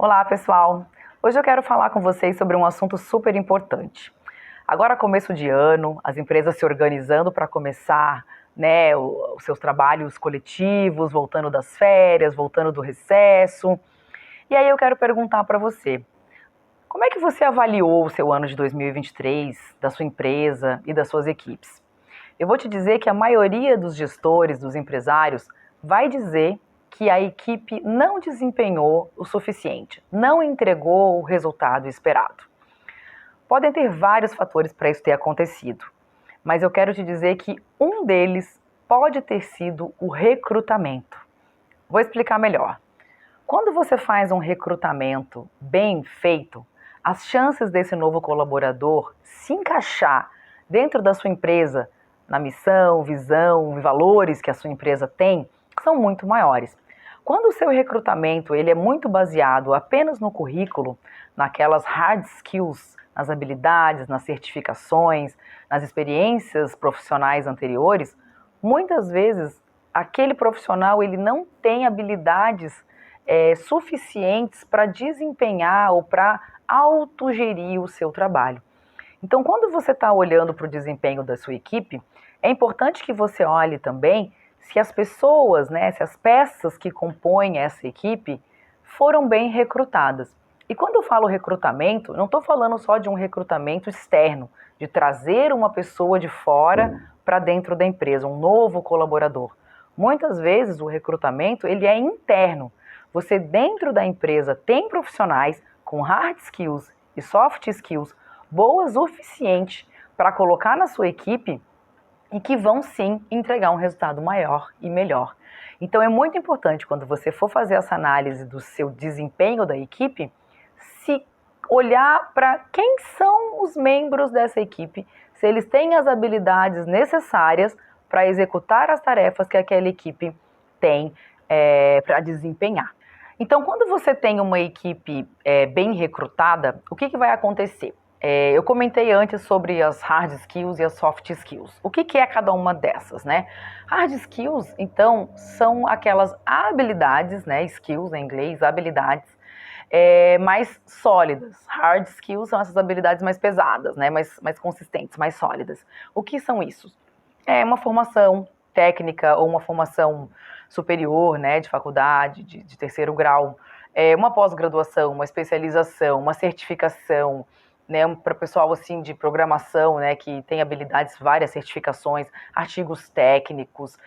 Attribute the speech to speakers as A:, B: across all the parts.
A: Olá, pessoal! Hoje eu quero falar com vocês sobre um assunto super importante. Agora, começo de ano, as empresas se organizando para começar, né, os seus trabalhos coletivos, voltando das férias, voltando do recesso. E aí eu quero perguntar para você, como é que você avaliou o seu ano de 2023, da sua empresa e das suas equipes? Eu vou te dizer que a maioria dos gestores, dos empresários, vai dizer que a equipe não desempenhou o suficiente, não entregou o resultado esperado. Podem ter vários fatores para isso ter acontecido, mas eu quero te dizer que um deles pode ter sido o recrutamento. Vou explicar melhor. Quando você faz um recrutamento bem feito, as chances desse novo colaborador se encaixar dentro da sua empresa, na missão, visão e valores que a sua empresa tem, são muito maiores. Quando o seu recrutamento ele é muito baseado apenas no currículo, naquelas hard skills, nas habilidades, nas certificações, nas experiências profissionais anteriores, muitas vezes aquele profissional ele não tem habilidades suficientes para desempenhar ou para autogerir o seu trabalho. Então, quando você está olhando para o desempenho da sua equipe, é importante que você olhe também se as pessoas, né, se as peças que compõem essa equipe foram bem recrutadas. E quando eu falo recrutamento, não estou falando só de um recrutamento externo, de trazer uma pessoa de fora para dentro da empresa, um novo colaborador. Muitas vezes o recrutamento ele é interno. Você dentro da empresa tem profissionais com hard skills e soft skills boas o suficiente para colocar na sua equipe e que vão sim entregar um resultado maior e melhor. Então é muito importante quando você for fazer essa análise do seu desempenho da equipe, se olhar para quem são os membros dessa equipe, se eles têm as habilidades necessárias para executar as tarefas que aquela equipe tem para desempenhar. Então, quando você tem uma equipe bem recrutada, o que vai acontecer? Eu comentei antes sobre as hard skills e as soft skills. O que é cada uma dessas, né? Hard skills, então, são aquelas habilidades, né? Skills em inglês, habilidades mais sólidas. Hard skills são essas habilidades mais pesadas, né? Mais consistentes, mais sólidas. O que são isso? É uma formação técnica ou uma formação superior, né, de faculdade, de terceiro grau, uma pós-graduação, uma especialização, uma certificação, né, para o pessoal assim de programação, né, que tem habilidades, várias certificações, artigos técnicos,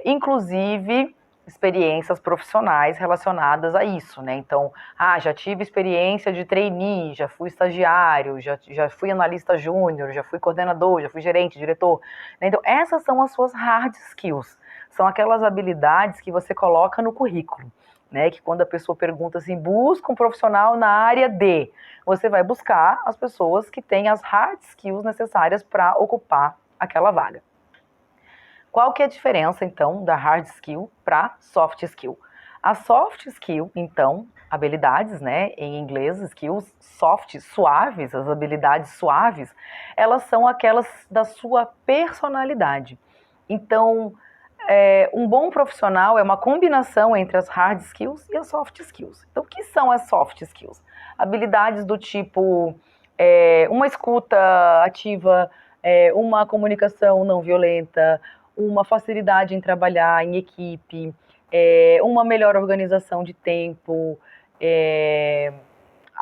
A: inclusive experiências profissionais relacionadas a isso, né? Então, já tive experiência de trainee, já fui estagiário, já fui analista júnior, já fui coordenador, já fui gerente, diretor. Né? Então, essas são as suas hard skills. São aquelas habilidades que você coloca no currículo, né? Que quando a pessoa pergunta assim, busca um profissional na área de, você vai buscar as pessoas que têm as hard skills necessárias para ocupar aquela vaga. Qual que é a diferença, então, da hard skill para soft skill? A soft skill, então, habilidades, né, em inglês, skills soft, suaves, as habilidades suaves, elas são aquelas da sua personalidade. Então, um bom profissional é uma combinação entre as hard skills e as soft skills. Então, o que são as soft skills? Habilidades do tipo uma escuta ativa, uma comunicação não violenta, uma facilidade em trabalhar em equipe, uma melhor organização de tempo,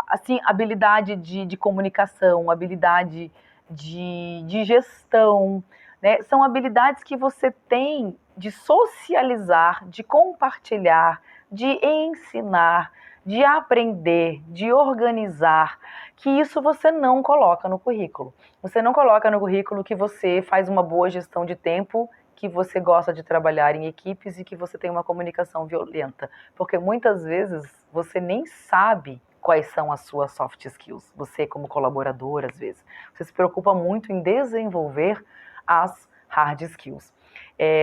A: assim, habilidade de comunicação, habilidade de gestão, né? São habilidades que você tem de socializar, de compartilhar, de ensinar, de aprender, de organizar, que isso você não coloca no currículo. Você não coloca no currículo que você faz uma boa gestão de tempo, que você gosta de trabalhar em equipes e que você tem uma comunicação violenta, porque muitas vezes você nem sabe quais são as suas soft skills. Você, como colaborador, às vezes, você se preocupa muito em desenvolver as hard skills.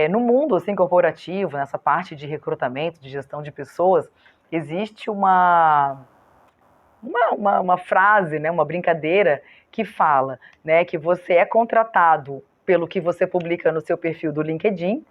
A: No mundo assim, corporativo, nessa parte de recrutamento, de gestão de pessoas, existe uma frase, né, uma brincadeira que fala, né, que você é contratado pelo que você publica no seu perfil do LinkedIn,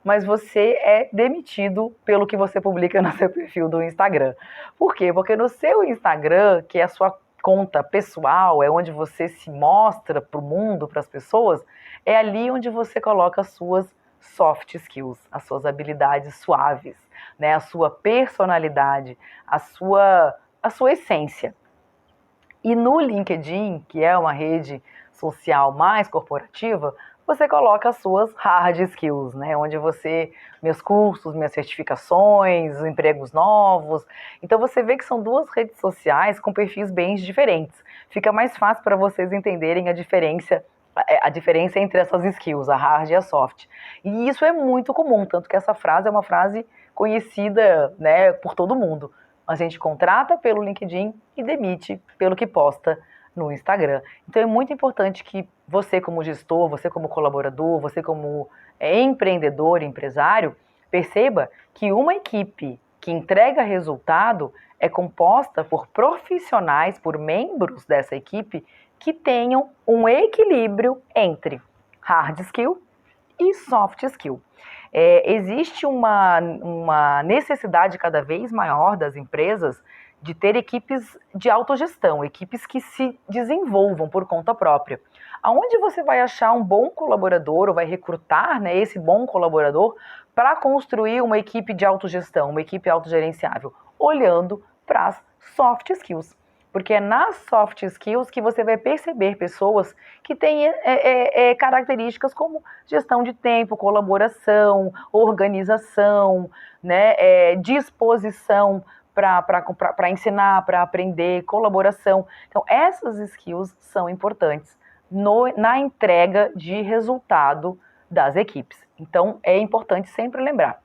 A: mas você é demitido pelo que você publica no seu perfil do Instagram. Por quê? Porque no seu Instagram, que é a sua conta pessoal, é onde você se mostra para o mundo, para as pessoas, é ali onde você coloca as suas soft skills, as suas habilidades suaves, né? A sua personalidade, a sua essência. E no LinkedIn, que é uma rede social mais corporativa, você coloca as suas hard skills, né? Onde você, meus cursos, minhas certificações, empregos novos. Então você vê que são duas redes sociais com perfis bem diferentes. Fica mais fácil para vocês entenderem a diferença entre essas skills, a hard e a soft. E isso é muito comum, tanto que essa frase é uma frase conhecida, né, por todo mundo. A gente contrata pelo LinkedIn e demite pelo que posta no Instagram. Então é muito importante que você como gestor, você como colaborador, você como empreendedor, empresário, perceba que uma equipe que entrega resultado é composta por profissionais, por membros dessa equipe que tenham um equilíbrio entre hard skill e soft skill. Existe uma necessidade cada vez maior das empresas de ter equipes de autogestão, equipes que se desenvolvam por conta própria. Aonde você vai achar um bom colaborador ou vai recrutar, né, esse bom colaborador para construir uma equipe de autogestão, uma equipe autogerenciável? Olhando para as soft skills. Porque é nas soft skills que você vai perceber pessoas que têm características como gestão de tempo, colaboração, organização, né, disposição para ensinar, para aprender, colaboração. Então, essas skills são importantes na entrega de resultado das equipes. Então, é importante sempre lembrar.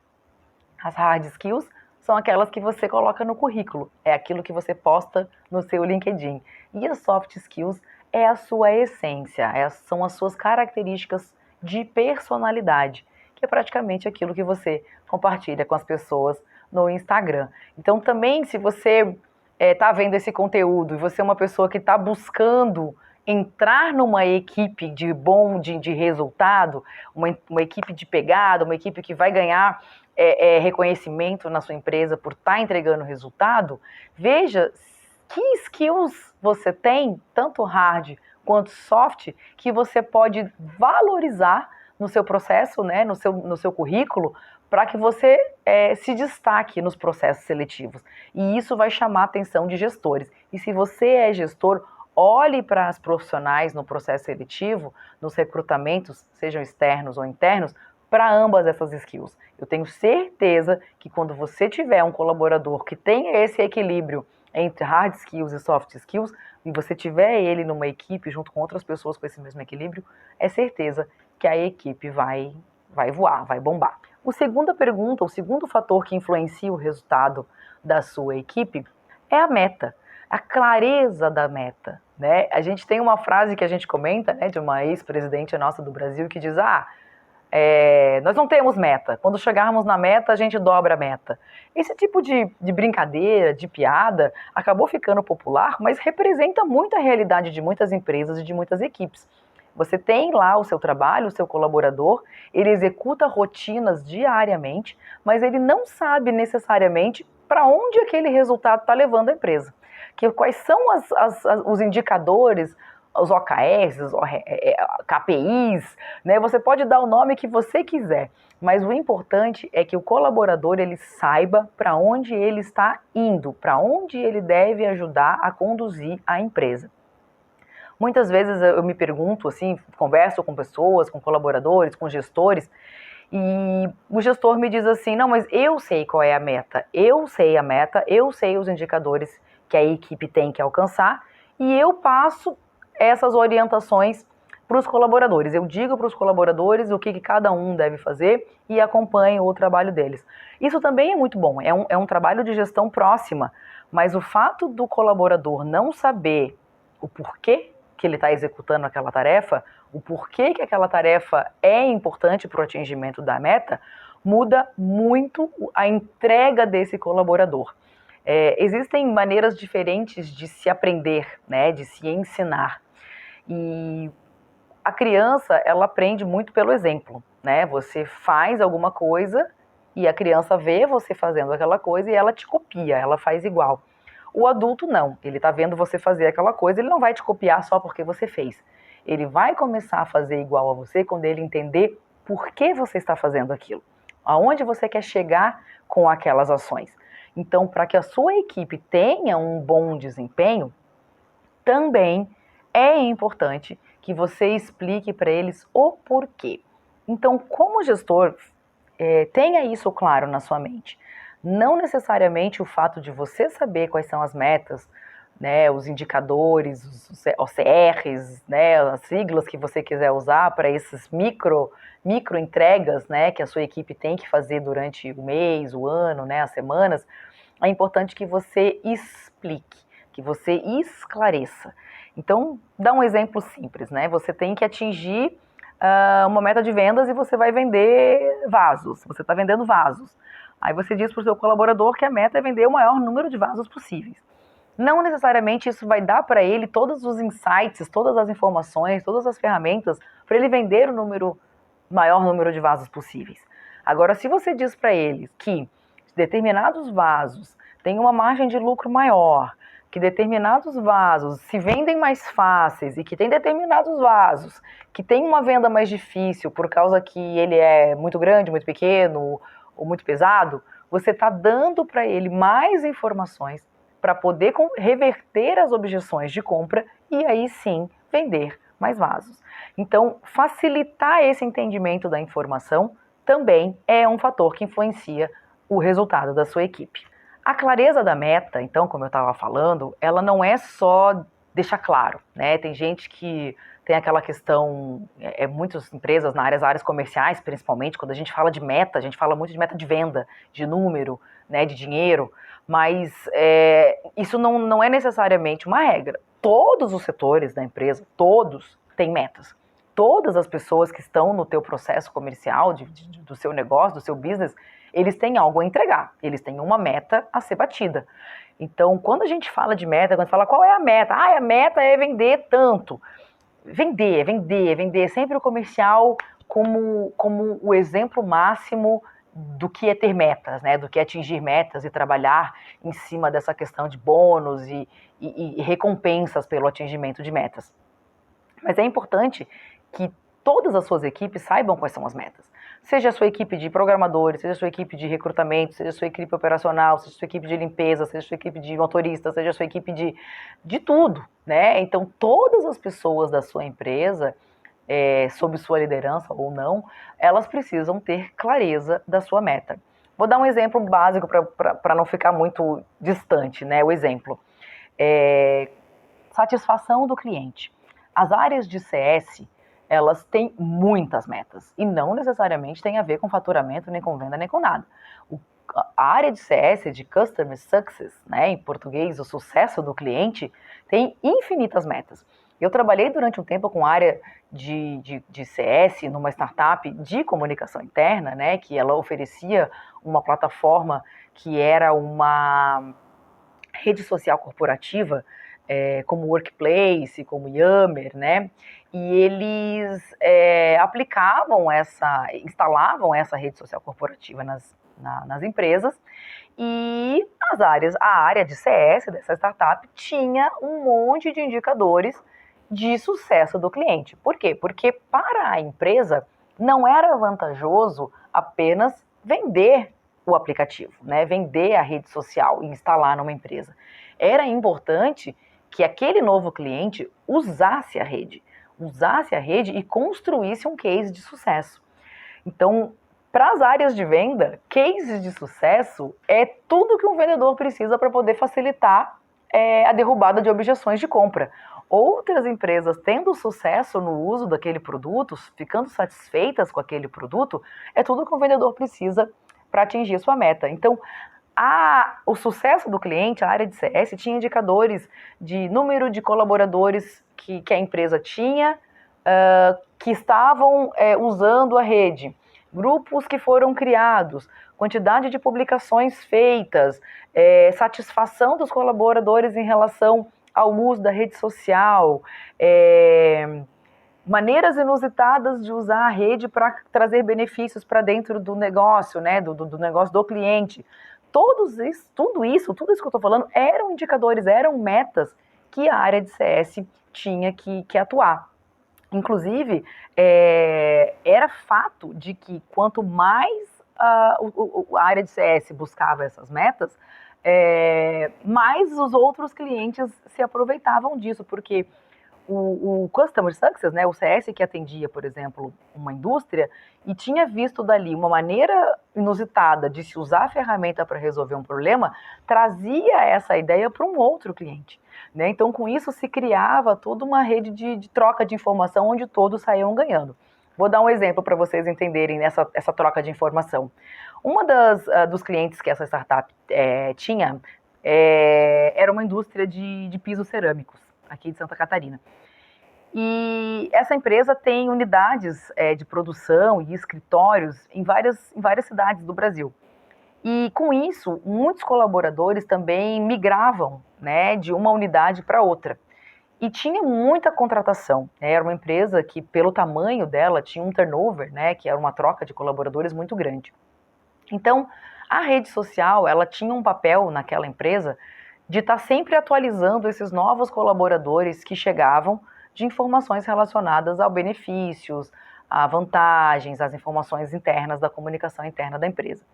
A: As hard skills são aquelas que você coloca no currículo, é aquilo que você posta no seu LinkedIn. E as soft skills é a sua essência, são as suas características de personalidade, que é praticamente aquilo que você compartilha com as pessoas no Instagram. Então também, se você está vendo esse conteúdo e você é uma pessoa que está buscando entrar numa equipe de resultado, uma equipe de pegada, uma equipe que vai ganhar reconhecimento na sua empresa por estar entregando resultado, veja que skills você tem, tanto hard quanto soft, que você pode valorizar no seu processo, né, no seu currículo, para que você se destaque nos processos seletivos. E isso vai chamar a atenção de gestores. E se você é gestor, olhe para as profissionais no processo seletivo, nos recrutamentos, sejam externos ou internos, para ambas essas skills. Eu tenho certeza que quando você tiver um colaborador que tenha esse equilíbrio entre hard skills e soft skills, e você tiver ele numa equipe junto com outras pessoas com esse mesmo equilíbrio, é certeza que a equipe vai voar, vai bombar. A segunda pergunta, o segundo fator que influencia o resultado da sua equipe é a meta, a clareza da meta, né? A gente tem uma frase que a gente comenta, né, de uma ex-presidente nossa do Brasil que diz, nós não temos meta. Quando chegarmos na meta, a gente dobra a meta. Esse tipo de brincadeira, de piada, acabou ficando popular, mas representa muito a realidade de muitas empresas e de muitas equipes. Você tem lá o seu trabalho, o seu colaborador, ele executa rotinas diariamente, mas ele não sabe necessariamente para onde aquele resultado está levando a empresa. Quais são os indicadores, os OKRs, os KPIs, né? Você pode dar o nome que você quiser, mas o importante é que o colaborador ele saiba para onde ele está indo, para onde ele deve ajudar a conduzir a empresa. Muitas vezes eu me pergunto, assim, converso com pessoas, com colaboradores, com gestores, e o gestor me diz assim, não, mas eu sei qual é a meta, eu sei os indicadores que a equipe tem que alcançar, e eu passo essas orientações para os colaboradores. Eu digo para os colaboradores o que cada um deve fazer e acompanho o trabalho deles. Isso também é muito bom, é um trabalho de gestão próxima, mas o fato do colaborador não saber o porquê que ele está executando aquela tarefa, o porquê que aquela tarefa é importante para o atingimento da meta, muda muito a entrega desse colaborador. Existem maneiras diferentes de se aprender, né, de se ensinar. E a criança, ela aprende muito pelo exemplo, né? Você faz alguma coisa e a criança vê você fazendo aquela coisa e ela te copia, ela faz igual. O adulto não, ele tá vendo você fazer aquela coisa, ele não vai te copiar só porque você fez. Ele vai começar a fazer igual a você quando ele entender por que você está fazendo aquilo. Aonde você quer chegar com aquelas ações. Então, para que a sua equipe tenha um bom desempenho, também é importante que você explique para eles o porquê. Então, como gestor, tenha isso claro na sua mente. Não necessariamente o fato de você saber quais são as metas, né, os indicadores, os OCRs, né, as siglas que você quiser usar para esses micro entregas, né, que a sua equipe tem que fazer durante o mês, o ano, né, as semanas. É importante que você explique, que você esclareça. Então, dá um exemplo simples, né? Você tem que atingir uma meta de vendas e você vai vender vasos. Você está vendendo vasos. Aí você diz para o seu colaborador que a meta é vender o maior número de vasos possíveis. Não necessariamente isso vai dar para ele todos os insights, todas as informações, todas as ferramentas para ele vender o maior número de vasos possíveis. Agora, se você diz para ele que determinados vasos têm uma margem de lucro maior, que determinados vasos se vendem mais fáceis e que tem determinados vasos que tem uma venda mais difícil por causa que ele é muito grande, muito pequeno ou muito pesado, você está dando para ele mais informações para poder reverter as objeções de compra e aí sim vender mais vasos. Então, facilitar esse entendimento da informação também é um fator que influencia o resultado da sua equipe. A clareza da meta, então, como eu estava falando, ela não é só deixar claro, né? Tem gente que tem aquela questão, muitas empresas nas áreas comerciais, principalmente, quando a gente fala de meta, a gente fala muito de meta de venda, de número, né, de dinheiro, mas isso não é necessariamente uma regra. Todos os setores da empresa, todos têm metas. Todas as pessoas que estão no teu processo comercial, do seu negócio, do seu business, eles têm algo a entregar, eles têm uma meta a ser batida. Então, quando a gente fala de meta, quando a gente fala qual é a meta? A meta é vender tanto. Vender. Sempre o comercial como o exemplo máximo do que é ter metas, né? Do que é atingir metas e trabalhar em cima dessa questão de bônus e recompensas pelo atingimento de metas. Mas é importante que todas as suas equipes saibam quais são as metas. Seja a sua equipe de programadores, seja a sua equipe de recrutamento, seja a sua equipe operacional, seja a sua equipe de limpeza, seja a sua equipe de motorista, seja a sua equipe de tudo, né? Então, todas as pessoas da sua empresa, sob sua liderança ou não, elas precisam ter clareza da sua meta. Vou dar um exemplo básico para não ficar muito distante, né? O exemplo. Satisfação do cliente. As áreas de CS, elas têm muitas metas e não necessariamente tem a ver com faturamento, nem com venda, nem com nada. A área de CS, de Customer Success, né, em português, o sucesso do cliente, tem infinitas metas. Eu trabalhei durante um tempo com a área de CS numa startup de comunicação interna, né, que ela oferecia uma plataforma que era uma rede social corporativa, como Workplace, como Yammer, né? E eles instalavam essa rede social corporativa nas empresas, e a área de CS dessa startup tinha um monte de indicadores de sucesso do cliente. Por quê? Porque para a empresa não era vantajoso apenas vender o aplicativo, né? Vender a rede social e instalar numa empresa. Era importante que aquele novo cliente usasse a rede e construísse um case de sucesso. Então, para as áreas de venda, cases de sucesso é tudo que um vendedor precisa para poder facilitar a derrubada de objeções de compra. Outras empresas tendo sucesso no uso daquele produto, ficando satisfeitas com aquele produto, é tudo que um vendedor precisa para atingir sua meta. Então, o sucesso do cliente, a área de CS, tinha indicadores de número de colaboradores que a empresa tinha, que estavam usando a rede, grupos que foram criados, quantidade de publicações feitas, satisfação dos colaboradores em relação ao uso da rede social, maneiras inusitadas de usar a rede para trazer benefícios para dentro do negócio, né, do negócio do cliente. Tudo isso que eu estou falando eram indicadores, eram metas que a área de CS tinha que atuar. Inclusive, era fato de que quanto mais a área de CS buscava essas metas, mais os outros clientes se aproveitavam disso, porque o Customer Success, né, o CS que atendia, por exemplo, uma indústria, e tinha visto dali uma maneira inusitada de se usar a ferramenta para resolver um problema, trazia essa ideia para um outro cliente. Né? Então, com isso, se criava toda uma rede de troca de informação onde todos saíam ganhando. Vou dar um exemplo para vocês entenderem essa troca de informação. Uma dos clientes que essa startup tinha era uma indústria de pisos cerâmicos, aqui de Santa Catarina. E essa empresa tem unidades de produção e escritórios em várias cidades do Brasil. E com isso, muitos colaboradores também migravam, né, de uma unidade para outra. E tinha muita contratação. Era uma empresa que, pelo tamanho dela, tinha um turnover, né, que era uma troca de colaboradores muito grande. Então, a rede social, ela tinha um papel naquela empresa de estar sempre atualizando esses novos colaboradores que chegavam de informações relacionadas a benefícios, a vantagens, as informações internas da comunicação interna da empresa.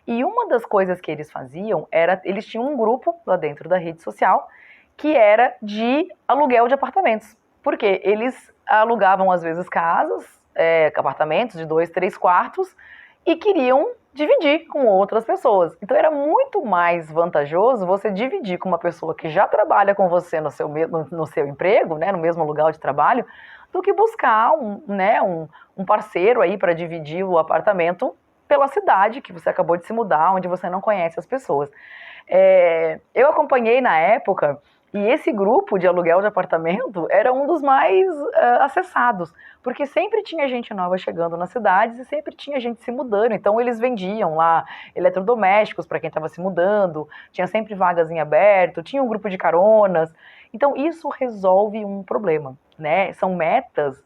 A: E uma das coisas que eles faziam era, eles tinham um grupo lá dentro da rede social que era de aluguel de apartamentos. Porque eles alugavam, às vezes, casas, apartamentos de 2, 3 quartos e queriam dividir com outras pessoas. Então era muito mais vantajoso você dividir com uma pessoa que já trabalha com você no seu emprego, né, no mesmo lugar de trabalho, do que buscar um parceiro aí para dividir o apartamento pela cidade que você acabou de se mudar, onde você não conhece as pessoas. Eu acompanhei na época, e esse grupo de aluguel de apartamento era um dos mais acessados, porque sempre tinha gente nova chegando nas cidades e sempre tinha gente se mudando, então eles vendiam lá eletrodomésticos para quem estava se mudando, tinha sempre vagas em aberto, tinha um grupo de caronas, então isso resolve um problema, né? São metas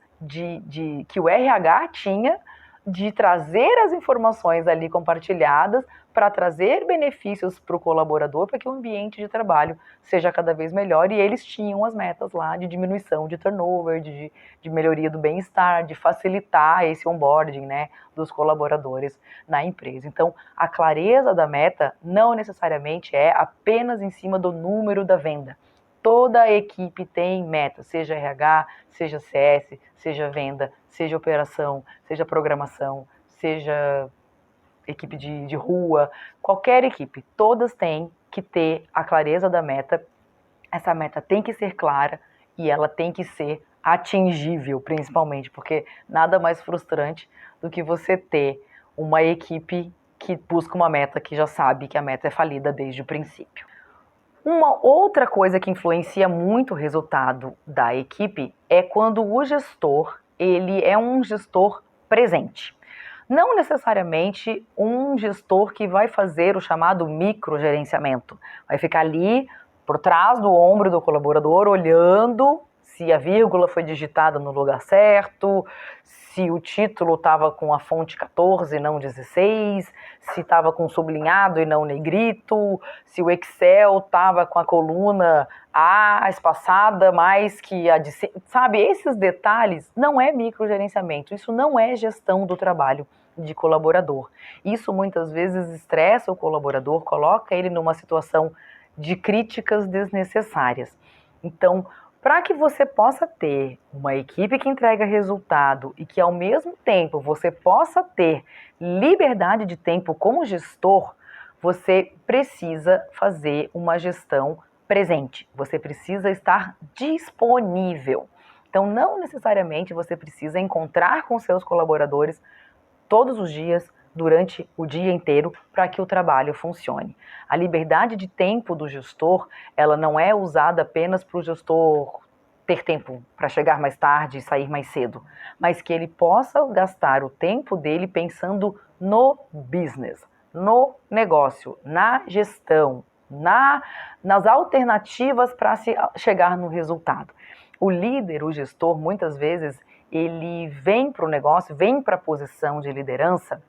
A: que o RH tinha de trazer as informações ali compartilhadas para trazer benefícios para o colaborador, para que o ambiente de trabalho seja cada vez melhor, e eles tinham as metas lá de diminuição de turnover, de melhoria do bem-estar, de facilitar esse onboarding, né, dos colaboradores na empresa. Então, a clareza da meta não necessariamente é apenas em cima do número da venda. Toda a equipe tem meta, seja RH, seja CS, seja venda, seja operação, seja programação, seja equipe de rua, qualquer equipe, todas têm que ter a clareza da meta. Essa meta tem que ser clara e ela tem que ser atingível, principalmente, porque nada mais frustrante do que você ter uma equipe que busca uma meta que já sabe que a meta é falida desde o princípio. Uma outra coisa que influencia muito o resultado da equipe é quando o gestor, ele é um gestor presente. Não necessariamente um gestor que vai fazer o chamado microgerenciamento. Vai ficar ali por trás do ombro do colaborador, olhando se a vírgula foi digitada no lugar certo, se o título estava com a fonte 14 e não 16, se estava com sublinhado e não negrito, se o Excel estava com a coluna A espaçada mais que a de... Sabe, esses detalhes não é microgerenciamento, isso não é gestão do trabalho de colaborador. Isso muitas vezes estressa o colaborador, coloca ele numa situação de críticas desnecessárias. Então, para que você possa ter uma equipe que entrega resultado e que ao mesmo tempo você possa ter liberdade de tempo como gestor, você precisa fazer uma gestão presente. Você precisa estar disponível. Então, não necessariamente você precisa encontrar com seus colaboradores todos os dias, durante o dia inteiro, para que o trabalho funcione. A liberdade de tempo do gestor, ela não é usada apenas para o gestor ter tempo para chegar mais tarde e sair mais cedo, mas que ele possa gastar o tempo dele pensando no business, no negócio, na gestão, nas alternativas para se chegar no resultado. O líder, o gestor, muitas vezes, ele vem para o negócio, vem para a posição de liderança,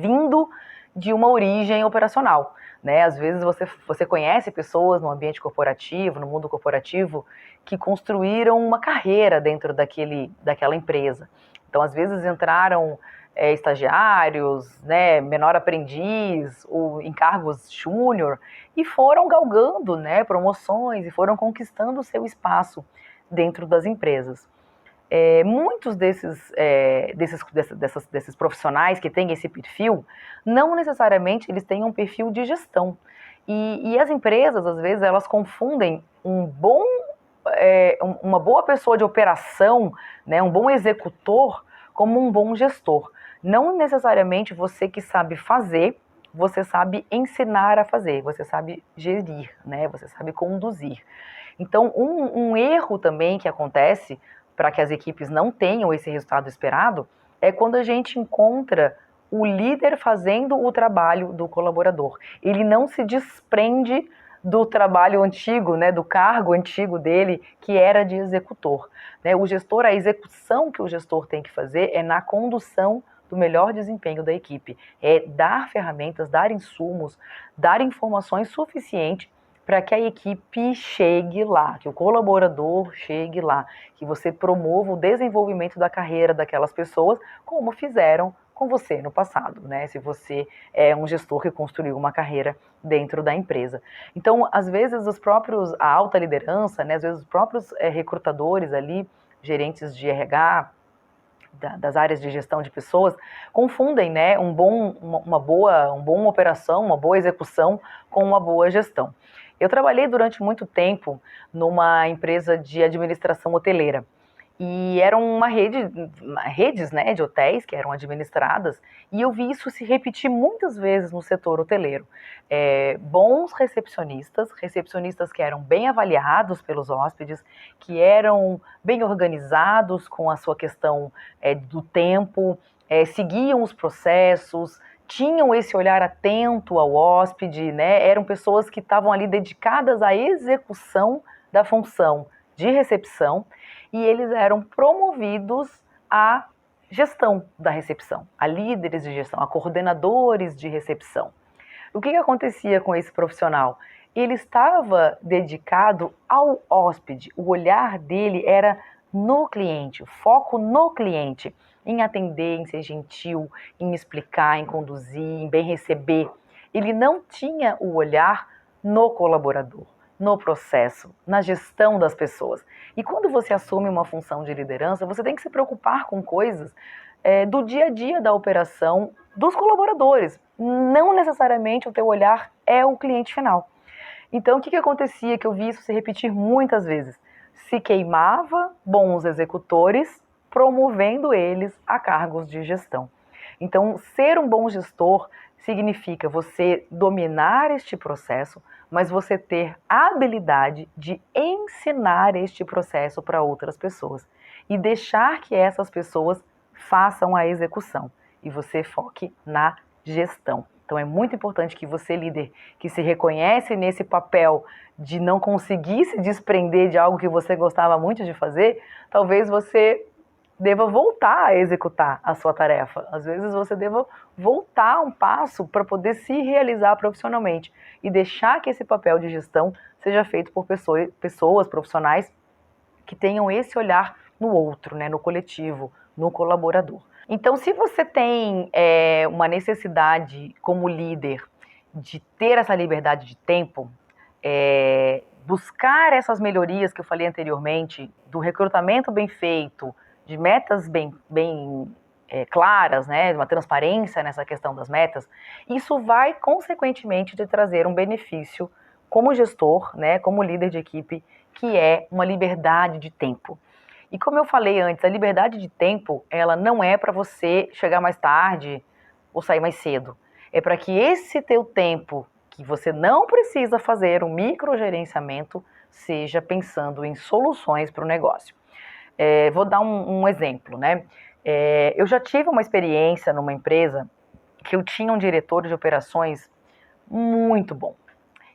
A: vindo de uma origem operacional, né? Às vezes você conhece pessoas no ambiente corporativo, no mundo corporativo, que construíram uma carreira dentro daquela empresa. Então, às vezes entraram estagiários, né, menor aprendiz, ou em cargos júnior, e foram galgando, né, promoções, e foram conquistando o seu espaço dentro das empresas. Muitos desses profissionais que têm esse perfil, não necessariamente eles têm um perfil de gestão. E as empresas, às vezes, elas confundem uma boa pessoa de operação, né, um bom executor, como um bom gestor. Não necessariamente você que sabe fazer, você sabe ensinar a fazer, você sabe gerir, né, você sabe conduzir. Então, um erro também que acontece para que as equipes não tenham esse resultado esperado é quando a gente encontra o líder fazendo o trabalho do colaborador. Ele não se desprende do trabalho antigo, né, do cargo antigo dele, que era de executor. Né? O gestor, a execução que o gestor tem que fazer é na condução do melhor desempenho da equipe. É dar ferramentas, dar insumos, dar informações suficientes para que a equipe chegue lá, que o colaborador chegue lá, que você promova o desenvolvimento da carreira daquelas pessoas, como fizeram com você no passado, né? Se você é um gestor que construiu uma carreira dentro da empresa. Então, às vezes, a alta liderança, né? Às vezes os próprios recrutadores ali, gerentes de RH, das áreas de gestão de pessoas, confundem, né, uma boa operação, uma boa execução com uma boa gestão. Eu trabalhei durante muito tempo numa empresa de administração hoteleira. E eram redes, né, de hotéis que eram administradas, e eu vi isso se repetir muitas vezes no setor hoteleiro. Bons recepcionistas que eram bem avaliados pelos hóspedes, que eram bem organizados com a sua questão do tempo, seguiam os processos, tinham esse olhar atento ao hóspede, né? Eram pessoas que estavam ali dedicadas à execução da função de recepção, e eles eram promovidos à gestão da recepção, a líderes de gestão, a coordenadores de recepção. O que acontecia com esse profissional? Ele estava dedicado ao hóspede, o olhar dele era no cliente, o foco no cliente, em atender, em ser gentil, em explicar, em conduzir, em bem receber. Ele não tinha o olhar no colaborador, no processo, na gestão das pessoas. E quando você assume uma função de liderança, você tem que se preocupar com coisas do dia a dia da operação dos colaboradores. Não necessariamente o teu olhar é o cliente final. Então, o que acontecia? Que eu vi isso se repetir muitas vezes. Se queimava bons executores, promovendo eles a cargos de gestão. Então, ser um bom gestor significa você dominar este processo, mas você ter a habilidade de ensinar este processo para outras pessoas e deixar que essas pessoas façam a execução e você foque na gestão. Então é muito importante que você, líder, que se reconhece nesse papel de não conseguir se desprender de algo que você gostava muito de fazer, talvez você deva voltar a executar a sua tarefa. Às vezes você deva voltar um passo para poder se realizar profissionalmente e deixar que esse papel de gestão seja feito por pessoas profissionais que tenham esse olhar no outro, né, no coletivo, no colaborador. Então, se você tem uma necessidade como líder de ter essa liberdade de tempo, buscar essas melhorias que eu falei anteriormente, do recrutamento bem feito, de metas bem claras, né, uma transparência nessa questão das metas, isso vai, consequentemente, te trazer um benefício como gestor, né, como líder de equipe, que é uma liberdade de tempo. E como eu falei antes, a liberdade de tempo, ela não é para você chegar mais tarde ou sair mais cedo. É para que esse teu tempo, que você não precisa fazer um microgerenciamento, seja pensando em soluções para o negócio. Vou dar um exemplo, né? Eu já tive uma experiência numa empresa que eu tinha um diretor de operações muito bom.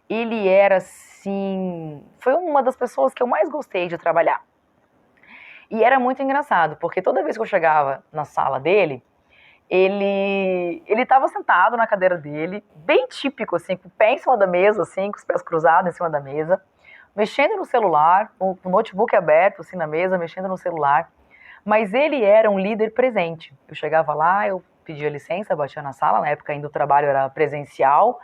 A: Ele era, assim, foi uma das pessoas que eu mais gostei de trabalhar. E era muito engraçado, porque toda vez que eu chegava na sala dele, ele estava sentado na cadeira dele, bem típico, assim, com o pé em cima da mesa, assim, com os pés cruzados em cima da mesa, mexendo no celular, com o notebook aberto, assim, na mesa, mexendo no celular. Mas ele era um líder presente. Eu chegava lá, eu pedia licença, batia na sala, na época ainda o trabalho era presencial,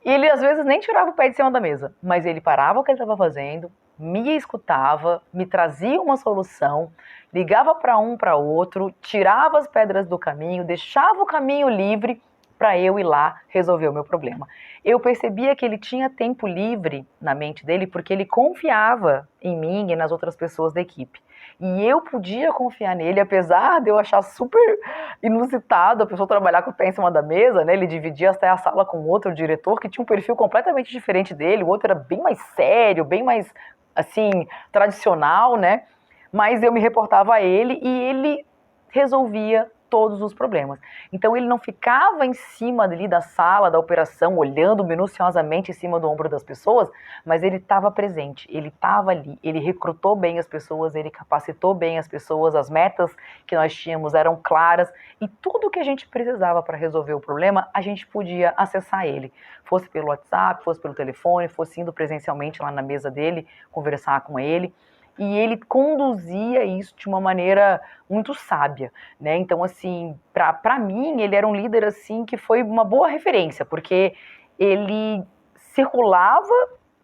A: e ele às vezes nem tirava o pé de cima da mesa, mas ele parava o que ele estava fazendo, me escutava, me trazia uma solução, ligava para um para outro, tirava as pedras do caminho, deixava o caminho livre para eu ir lá resolver o meu problema. Eu percebia que ele tinha tempo livre na mente dele porque ele confiava em mim e nas outras pessoas da equipe. E eu podia confiar nele, apesar de eu achar super inusitado a pessoa trabalhar com o pé em cima da mesa, né? Ele dividia até a sala com outro diretor que tinha um perfil completamente diferente dele, o outro era bem mais sério, bem mais, assim, tradicional, né? Mas eu me reportava a ele e ele resolvia todos os problemas. Então ele não ficava em cima ali da sala, da operação, olhando minuciosamente em cima do ombro das pessoas, mas ele estava presente, ele estava ali, ele recrutou bem as pessoas, ele capacitou bem as pessoas, as metas que nós tínhamos eram claras e tudo que a gente precisava para resolver o problema, a gente podia acessar ele, fosse pelo WhatsApp, fosse pelo telefone, fosse indo presencialmente lá na mesa dele, conversar com ele. E ele conduzia isso de uma maneira muito sábia, né? Então, assim, para mim, ele era um líder, assim, que foi uma boa referência, porque ele circulava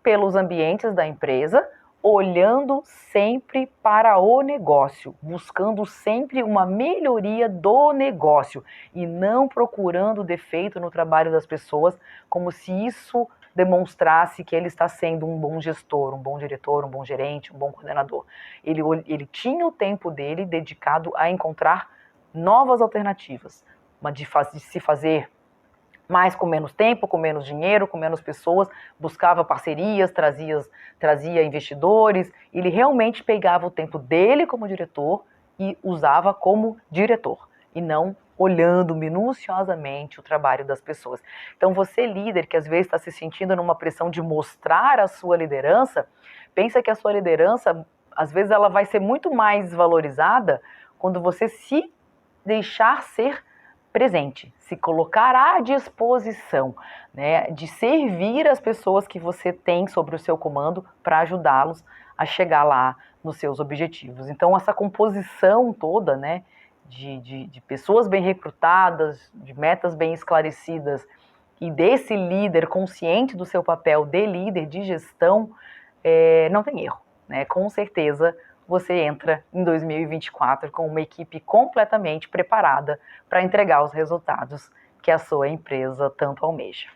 A: pelos ambientes da empresa, olhando sempre para o negócio, buscando sempre uma melhoria do negócio e não procurando defeito no trabalho das pessoas, como se isso demonstrasse que ele está sendo um bom gestor, um bom diretor, um bom gerente, um bom coordenador. Ele tinha o tempo dele dedicado a encontrar novas alternativas, de se fazer mais com menos tempo, com menos dinheiro, com menos pessoas, buscava parcerias, trazia investidores, ele realmente pegava o tempo dele como diretor e usava como diretor, e não olhando minuciosamente o trabalho das pessoas. Então você líder que às vezes está se sentindo numa pressão de mostrar a sua liderança, pensa que a sua liderança, às vezes ela vai ser muito mais valorizada quando você se deixar ser presente, se colocar à disposição, né, de servir as pessoas que você tem sobre o seu comando para ajudá-los a chegar lá nos seus objetivos. Então, essa composição toda, né, de pessoas bem recrutadas, de metas bem esclarecidas e desse líder consciente do seu papel de líder, de gestão, não tem erro, né? Com certeza você entra em 2024 com uma equipe completamente preparada para entregar os resultados que a sua empresa tanto almeja.